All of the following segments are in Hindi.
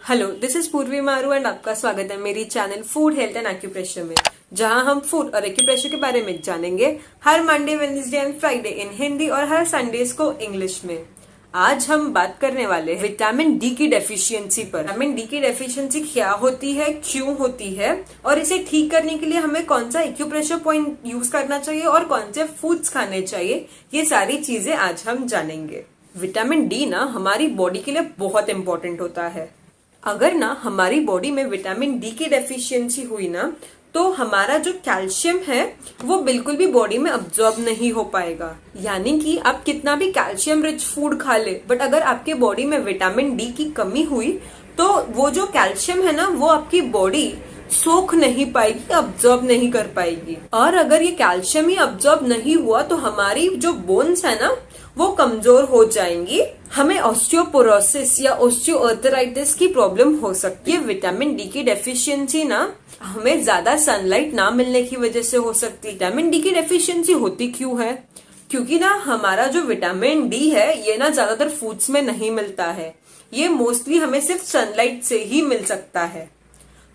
हेलो, दिस इज पूर्वी मारू एंड आपका स्वागत है मेरी channel food health and acupressure में, जहां हम फूड और एक्यूप्रेशर के बारे में जानेंगे हर मंडे, वेडनेसडे एंड फ्राइडे इन हिंदी और हर संडेज को इंग्लिश में। आज हम बात करने वाले हैं विटामिन डी की डेफिशिएंसी पर। विटामिन डी की डेफिशिएंसी क्या होती है, क्यों होती है और इसे ठीक करने के लिए हमें कौन सा एक्यूप्रेशर पॉइंट यूज करना चाहिए और कौन से फूड्स खाने चाहिए, ये सारी चीजें आज हम जानेंगे। विटामिन डी ना हमारी बॉडी के लिए बहुत इंपॉर्टेंट होता है। अगर ना हमारी बॉडी में विटामिन डी की डेफिशिएंसी हुई ना तो हमारा जो कैल्शियम है वो बिल्कुल भी बॉडी में अब्सॉर्ब नहीं हो पाएगा। यानी कि आप कितना भी कैल्शियम रिच फूड खा ले, बट अगर आपके बॉडी में विटामिन डी की कमी हुई तो वो जो कैल्शियम है ना वो आपकी बॉडी सोख नहीं पाएगी, अब्सॉर्ब नहीं कर पाएगी। और अगर ये कैल्शियम ही अब्सॉर्ब नहीं हुआ तो हमारी जो बोन्स है ना वो कमजोर हो जाएंगी। हमें ऑस्टियोपोरोसिस या ऑस्टियोआर्थराइटिस की प्रॉब्लम हो सकती है। विटामिन डी की डेफिशिएंसी ना हमें ज्यादा सनलाइट ना मिलने की वजह से हो सकती है। विटामिन डी की डेफिशिएंसी होती क्यों है? क्योंकि ना हमारा जो विटामिन डी है ये ना ज्यादातर फूड्स में नहीं मिलता है, ये मोस्टली हमें सिर्फ सनलाइट से ही मिल सकता है।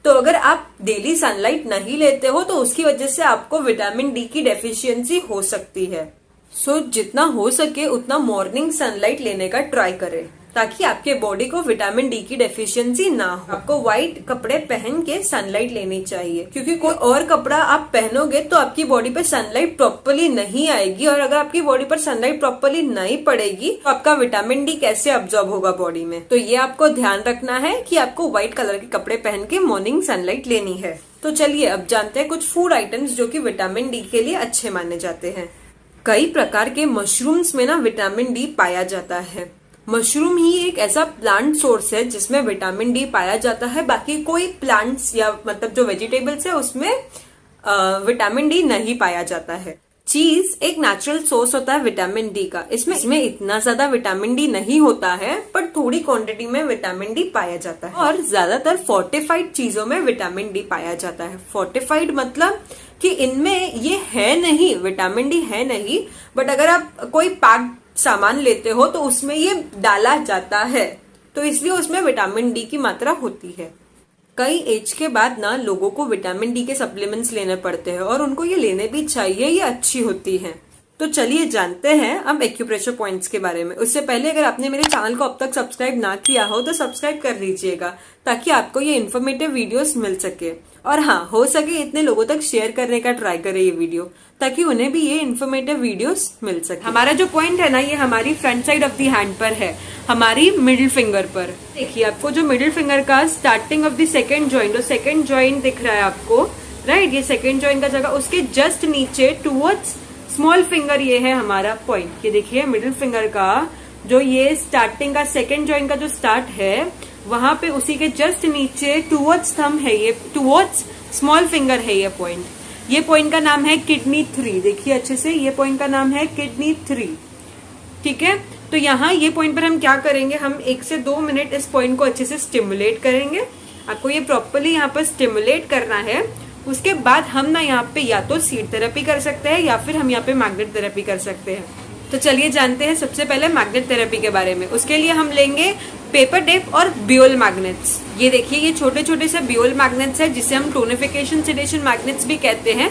तो अगर आप डेली सनलाइट नहीं लेते हो तो उसकी वजह से आपको विटामिन डी की डेफिशिएंसी हो सकती है। सो जितना हो सके उतना मॉर्निंग सनलाइट लेने का ट्राई करें ताकि आपके बॉडी को विटामिन डी की डेफिशिएंसी ना हो। आपको व्हाइट कपड़े पहन के सनलाइट लेनी चाहिए, क्योंकि कोई और कपड़ा आप पहनोगे तो आपकी बॉडी पे सनलाइट प्रॉपर्ली नहीं आएगी, और अगर आपकी बॉडी पर सनलाइट प्रॉपर्ली नहीं पड़ेगी तो आपका विटामिन डी कैसे अब्सॉर्ब होगा बॉडी में। तो ये आपको ध्यान रखना है कि आपको व्हाइट कलर के कपड़े पहन के मॉर्निंग सनलाइट लेनी है। तो चलिए अब जानते हैं कुछ फूड आइटम्स जो कि विटामिन डी के लिए अच्छे माने जाते हैं। कई प्रकार के मशरूम्स में ना विटामिन डी पाया जाता है। मशरूम ही एक ऐसा प्लांट सोर्स है जिसमें विटामिन डी पाया जाता है। बाकी कोई प्लांट्स या मतलब जो वेजिटेबल्स है उसमें विटामिन डी नहीं पाया जाता है। चीज एक नेचुरल सोर्स होता है विटामिन डी का। इसमें इतना ज्यादा विटामिन डी नहीं होता है, पर थोड़ी क्वांटिटी में विटामिन डी पाया जाता है। और ज्यादातर फोर्टिफाइड चीजों में विटामिन डी पाया जाता है। फोर्टिफाइड मतलब कि इनमें ये है नहीं, विटामिन डी है नहीं, बट अगर आप कोई पैक्ड सामान लेते हो तो उसमें ये डाला जाता है, तो इसलिए उसमें विटामिन डी की मात्रा होती है। कई एज के बाद ना लोगों को विटामिन डी के सप्लीमेंट्स लेने पड़ते हैं और उनको ये लेने भी चाहिए, ये अच्छी होती हैं। तो चलिए जानते हैं अब एक्यूप्रेशर पॉइंट्स के बारे में। उससे पहले अगर आपने मेरे चैनल को अब तक सब्सक्राइब ना किया हो तो सब्सक्राइब कर लीजिएगा ताकि आपको ये इन्फॉर्मेटिव वीडियोस मिल सके। और हाँ, हो सके इतने लोगों तक शेयर करने का ट्राई करें ये वीडियो, ताकि उन्हें भी ये इन्फॉर्मेटिव वीडियोस मिल सके। हमारा जो पॉइंट है ना ये हमारी front side of the hand पर है, हमारी मिडिल फिंगर पर। देखिए आपको जो मिडिल फिंगर का starting of the second joint, second joint दिख रहा है आपको, राइट? ये सेकेंड जॉइंट का जगह, उसके जस्ट नीचे टूवर्ड्स स्मॉल फिंगर ये है हमारा पॉइंट। ये देखिए मिडिल फिंगर का जो ये स्टार्टिंग का सेकेंड जॉइंट का जो स्टार्ट है वहां पे उसी के जस्ट नीचे टूवर्ड्स थंब है, ये टूवर्ड्स स्मॉल फिंगर है ये पॉइंट। ये पॉइंट का नाम है किडनी 3। देखिए अच्छे से, ये पॉइंट का नाम है किडनी 3। ठीक है, तो यहाँ ये पॉइंट पर हम क्या करेंगे, हम 1 से 2 मिनट इस पॉइंट को अच्छे से स्टिमुलेट करेंगे। आपको ये प्रॉपर्ली यहाँ पर स्टिमुलेट करना है। उसके बाद हम ना यहाँ पे या तो सीड थेरेपी कर सकते हैं या फिर हम यहाँ पे मैग्नेट थेरेपी कर सकते हैं। तो चलिए जानते हैं सबसे पहले मैग्नेट थेरेपी के बारे में। उसके लिए हम लेंगे पेपर टेप और बियोल मैग्नेट्स। ये देखिए ये छोटे छोटे से बियोल मैग्नेट्स है जिसे हम टोनिफिकेशन सेडेशन मैग्नेट्स भी कहते हैं।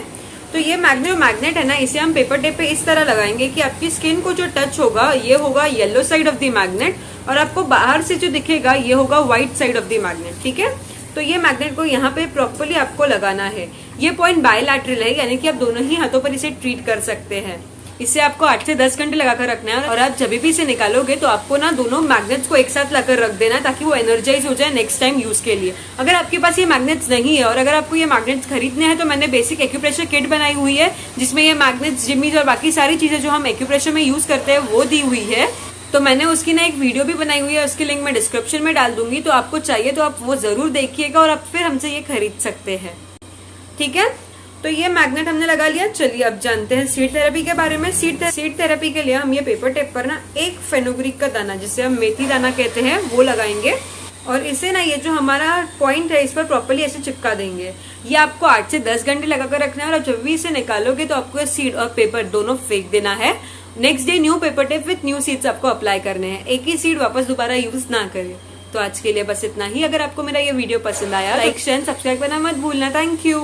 तो ये मैग्नेट है ना, इसे हम पेपर टेप पे इस तरह लगाएंगे कि आपकी स्किन को जो टच होगा ये होगा yellow side of the magnet, और आपको बाहर से जो दिखेगा ये होगा white side of the magnet. ठीक है, तो ये मैग्नेट को यहाँ पे प्रॉपर्ली आपको लगाना है। ये पॉइंट बायलैटरल है, यानी कि आप दोनों ही हाथों पर इसे ट्रीट कर सकते हैं। इसे आपको 8 से 10 घंटे लगाकर रखना है, और आप जब भी इसे निकालोगे तो आपको ना दोनों मैग्नेट्स को एक साथ लाकर रख देना ताकि वो एनर्जाइज हो जाए नेक्स्ट टाइम यूज के लिए। अगर आपके पास ये मैग्नेट्स नहीं है और अगर आपको ये मैग्नेट्स खरीदने हैं तो मैंने बेसिक एक्यूप्रेशर किट बनाई हुई है जिसमें ये मैग्नेट्स, जिमीज और बाकी सारी चीजें जो हम एक्यूप्रेशर में यूज करते हैं वो दी हुई है। तो मैंने उसकी ना एक वीडियो भी बनाई हुई है, उसकी लिंक मैं डिस्क्रिप्शन में डाल दूंगी, तो आपको चाहिए तो आप वो जरूर देखिएगा और आप फिर हमसे ये खरीद सकते हैं। ठीक है, तो ये मैग्नेट हमने लगा लिया। चलिए अब जानते हैं सीड थेरेपी के बारे में। सीड थेरेपी के लिए हम ये पेपर टेप पर ना एक फेनुग्रीक का दाना, जिसे हम मेथी दाना कहते हैं, वो लगाएंगे और इसे ना ये जो हमारा पॉइंट है इस पर प्रॉपर्ली ऐसे चिपका देंगे। ये आपको 8 से 10 घंटे लगाकर रखना है, और जब भी इसे निकालोगे तो आपको सीड और पेपर दोनों फेंक देना है। Next day new paper tape with new seeds आपको अप्लाई करने हैं। एक ही सीड वापस दोबारा यूज ना करें। तो आज के लिए बस इतना ही। अगर आपको मेरा ये वीडियो पसंद आया, लाइक शेयर सब्सक्राइब करना मत भूलना। Thank you.